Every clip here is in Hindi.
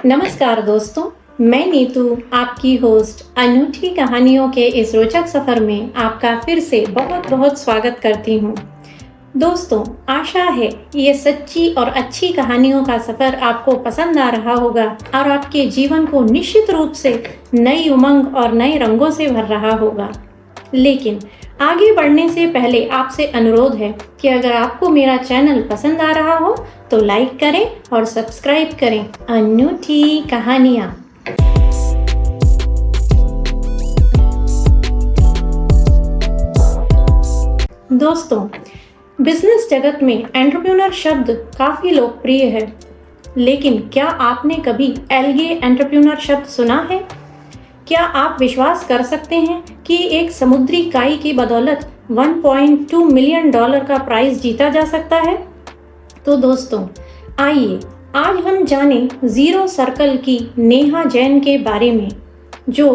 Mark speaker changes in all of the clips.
Speaker 1: नमस्कार दोस्तों, मैं नीतू आपकी होस्ट अनूठी कहानियों के इस रोचक सफ़र में आपका फिर से बहुत बहुत स्वागत करती हूँ। दोस्तों, आशा है ये सच्ची और अच्छी कहानियों का सफ़र आपको पसंद आ रहा होगा और आपके जीवन को निश्चित रूप से नई उमंग और नए रंगों से भर रहा होगा। लेकिन आगे बढ़ने से पहले आपसे अनुरोध है कि अगर आपको मेरा चैनल पसंद आ रहा हो तो लाइक करें और सब्सक्राइब करें अनूठी कहानियाँ। दोस्तों, बिजनेस जगत में एंटरप्रेन्योर शब्द काफ़ी लोकप्रिय है, लेकिन क्या आपने कभी एल्गे एंटरप्रेन्योर शब्द सुना है? क्या आप विश्वास कर सकते हैं कि एक समुद्री काई की बदौलत 1.2 मिलियन डॉलर का प्राइज जीता जा सकता है? तो दोस्तों, आइए आज हम जानें जीरो सर्कल की नेहा जैन के बारे में, जो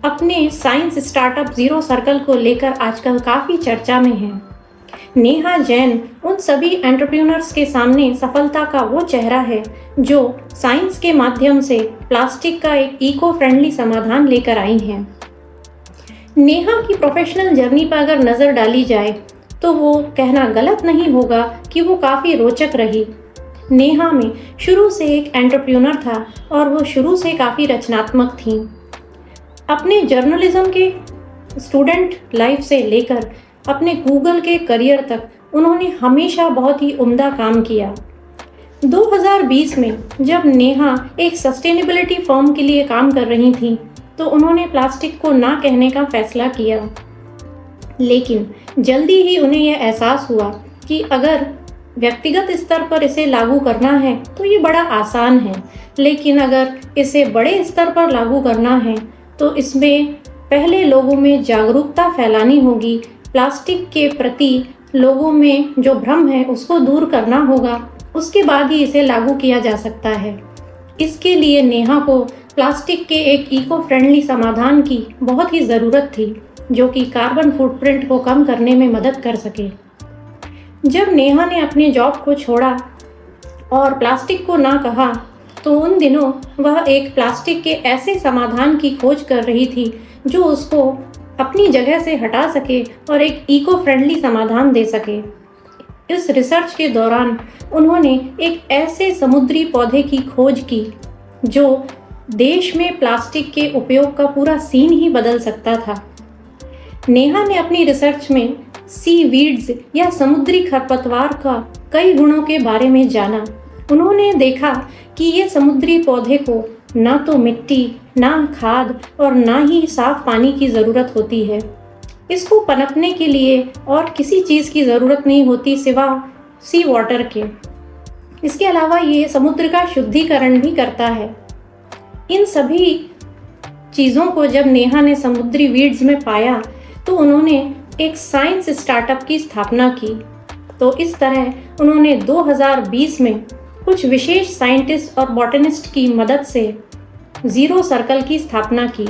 Speaker 1: अपने साइंस स्टार्टअप जीरो सर्कल को लेकर आजकल काफ़ी चर्चा में है। नेहा जैन उन सभी एंटरप्रेन्योर्स के सामने सफलता का वो चेहरा है जो साइंस के माध्यम से प्लास्टिक का एक इको फ्रेंडली समाधान लेकर आई हैं। नेहा की प्रोफेशनल जर्नी पर अगर नज़र डाली जाए तो वो कहना गलत नहीं होगा कि वो काफ़ी रोचक रही। नेहा में शुरू से एक एंटरप्रेन्योर था और वो शुरू से काफ़ी रचनात्मक थी। अपने जर्नलिज्म के स्टूडेंट लाइफ से लेकर अपने गूगल के करियर तक उन्होंने हमेशा बहुत ही उम्दा काम किया। 2020 में जब नेहा एक सस्टेनेबिलिटी फर्म के लिए काम कर रही थी तो उन्होंने प्लास्टिक को ना कहने का फैसला किया। लेकिन जल्दी ही उन्हें यह एहसास हुआ कि अगर व्यक्तिगत स्तर पर इसे लागू करना है तो ये बड़ा आसान है, लेकिन अगर इसे बड़े स्तर पर लागू करना है तो इसमें पहले लोगों में जागरूकता फैलानी होगी। प्लास्टिक के प्रति लोगों में जो भ्रम है उसको दूर करना होगा, उसके बाद ही इसे लागू किया जा सकता है। इसके लिए नेहा को प्लास्टिक के एक इको फ्रेंडली समाधान की बहुत ही ज़रूरत थी जो कि कार्बन फुटप्रिंट को कम करने में मदद कर सके। जब नेहा ने अपने जॉब को छोड़ा और प्लास्टिक को ना कहा तो उन दिनों वह एक प्लास्टिक के ऐसे समाधान की खोज कर रही थी जो उसको अपनी जगह से हटा सके और एक इको फ्रेंडली समाधान दे सके। इस रिसर्च के दौरान उन्होंने एक ऐसे समुद्री पौधे की खोज की जो देश में प्लास्टिक के उपयोग का पूरा सीन ही बदल सकता था। नेहा ने अपनी रिसर्च में सी वीड्स या समुद्री खरपतवार का कई गुणों के बारे में जाना। उन्होंने देखा कि ये समुद्री पौधे को ना तो मिट्टी, ना खाद और ना ही साफ पानी की ज़रूरत होती है। इसको पनपने के लिए और किसी चीज़ की ज़रूरत नहीं होती सिवा सी वाटर के। इसके अलावा ये समुद्र का शुद्धिकरण भी करता है। इन सभी चीज़ों को जब नेहा ने समुद्री वीड्स में पाया तो उन्होंने एक साइंस स्टार्टअप की स्थापना की। तो इस तरह उन्होंने 2020 में कुछ विशेष साइंटिस्ट और बॉटनिस्ट की मदद से जीरो सर्कल की स्थापना की।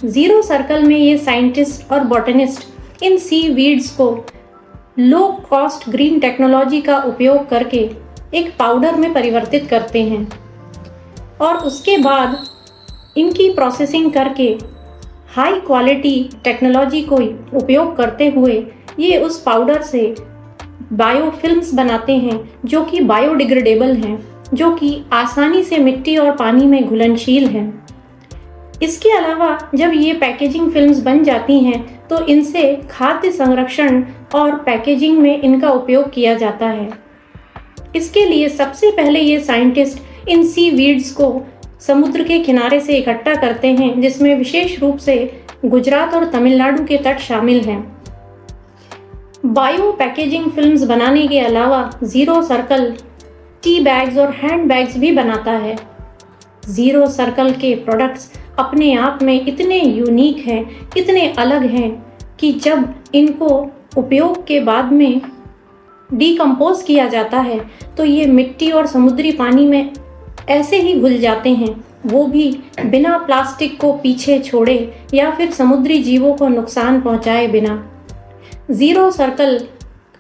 Speaker 1: जीरो सर्कल में ये साइंटिस्ट और बॉटनिस्ट इन सी वीड्स को लो कॉस्ट ग्रीन टेक्नोलॉजी का उपयोग करके एक पाउडर में परिवर्तित करते हैं और उसके बाद इनकी प्रोसेसिंग करके हाई क्वालिटी टेक्नोलॉजी को उपयोग करते हुए ये उस पाउडर से बायोफिल्म्स बनाते हैं जो कि बायोडिग्रेडेबल हैं, जो कि आसानी से मिट्टी और पानी में घुलनशील हैं। इसके अलावा जब ये पैकेजिंग फिल्म्स बन जाती हैं तो इनसे खाद्य संरक्षण और पैकेजिंग में इनका उपयोग किया जाता है। इसके लिए सबसे पहले ये साइंटिस्ट इन सी वीड्स को समुद्र के किनारे से इकट्ठा करते हैं, जिसमें विशेष रूप से गुजरात और तमिलनाडु के तट शामिल हैं। बायो पैकेजिंग फिल्म्स बनाने के अलावा जीरो सर्कल टी बैग्स और हैंड बैग्स भी बनाता है। जीरो सर्कल के प्रोडक्ट्स अपने आप में इतने यूनिक हैं, इतने अलग हैं कि जब इनको उपयोग के बाद में डीकम्पोज किया जाता है तो ये मिट्टी और समुद्री पानी में ऐसे ही घुल जाते हैं, वो भी बिना प्लास्टिक को पीछे छोड़े या फिर समुद्री जीवों को नुकसान पहुंचाए बिना। जीरो सर्कल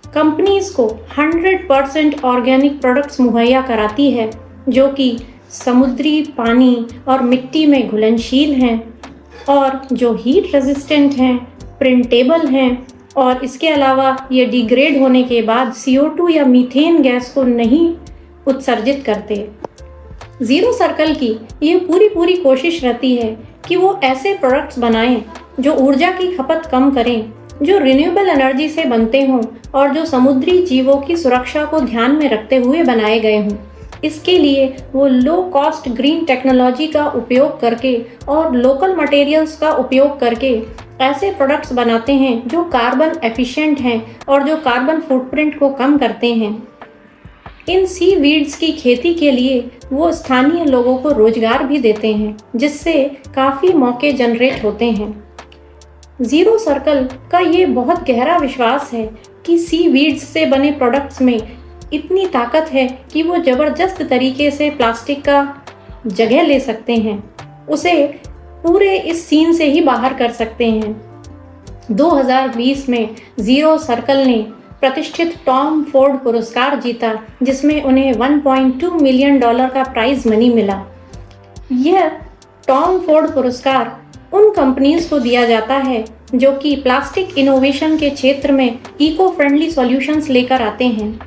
Speaker 1: कंपनीज को 100% ऑर्गेनिक प्रोडक्ट्स मुहैया कराती है जो कि समुद्री पानी और मिट्टी में घुलनशील हैं और जो हीट रेजिस्टेंट हैं, प्रिंटेबल हैं और इसके अलावा ये डिग्रेड होने के बाद CO2 या मीथेन गैस को नहीं उत्सर्जित करते। ज़ीरो सर्कल की ये पूरी कोशिश रहती है कि वो ऐसे प्रोडक्ट्स बनाएं जो ऊर्जा की खपत कम करें, जो रिन्यूएबल एनर्जी से बनते हों और जो समुद्री जीवों की सुरक्षा को ध्यान में रखते हुए बनाए गए हों। इसके लिए वो लो कॉस्ट ग्रीन टेक्नोलॉजी का उपयोग करके और लोकल मटेरियल्स का उपयोग करके ऐसे प्रोडक्ट्स बनाते हैं जो कार्बन एफिशिएंट हैं और जो कार्बन फुटप्रिंट को कम करते हैं। इन सी वीड्स की खेती के लिए वो स्थानीय लोगों को रोजगार भी देते हैं, जिससे काफ़ी मौके जनरेट होते हैं। ज़ीरो सर्कल का ये बहुत गहरा विश्वास है कि सी वीड्स से बने प्रोडक्ट्स में इतनी ताकत है कि वो ज़बरदस्त तरीके से प्लास्टिक का जगह ले सकते हैं, उसे पूरे इस सीन से ही बाहर कर सकते हैं। 2020 में ज़ीरो सर्कल ने प्रतिष्ठित टॉम फोर्ड पुरस्कार जीता, जिसमें उन्हें $1.2 मिलियन का प्राइज़ मनी मिला। यह टॉम फोर्ड पुरस्कार उन कंपनीज को दिया जाता है जो कि प्लास्टिक इनोवेशन के क्षेत्र में इको फ्रेंडली सॉल्यूशंस लेकर आते हैं।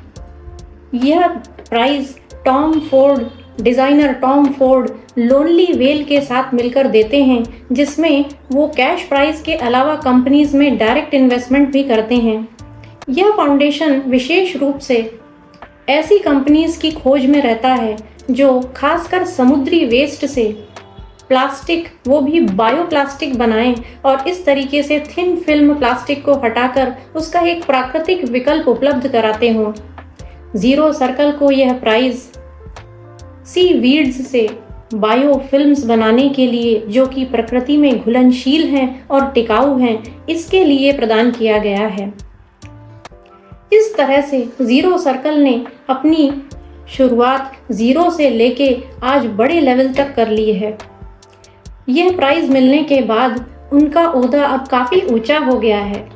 Speaker 1: यह prize Tom Ford, designer Tom Ford Lonely Whale के साथ मिलकर देते हैं, जिसमें वो कैश प्राइज़ के अलावा कंपनीज में डायरेक्ट इन्वेस्टमेंट भी करते हैं। यह फाउंडेशन विशेष रूप से ऐसी कंपनीज की खोज में रहता है जो खासकर समुद्री वेस्ट से प्लास्टिक, वो भी बायोप्लास्टिक बनाएं और इस तरीके से थिन फिल्म प्लास्टिक को हटाकर उसका एक प्राकृतिक विकल्प उपलब्ध कराते हों। ज़ीरो सर्कल को यह प्राइज़ सी वीड्स से बायो फिल्म्स बनाने के लिए, जो कि प्रकृति में घुलनशील हैं और टिकाऊ हैं, इसके लिए प्रदान किया गया है। इस तरह से ज़ीरो सर्कल ने अपनी शुरुआत ज़ीरो से लेके आज बड़े लेवल तक कर ली है। यह प्राइज़ मिलने के बाद उनका ओहदा अब काफ़ी ऊंचा हो गया है।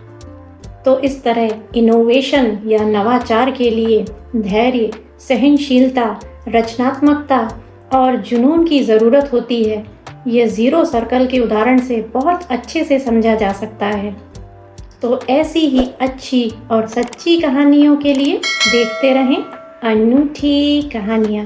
Speaker 1: तो इस तरह इनोवेशन या नवाचार के लिए धैर्य, सहनशीलता, रचनात्मकता और जुनून की ज़रूरत होती है। यह ज़ीरो सर्कल के उदाहरण से बहुत अच्छे से समझा जा सकता है। तो ऐसी ही अच्छी और सच्ची कहानियों के लिए देखते रहें अनूठी कहानियाँ।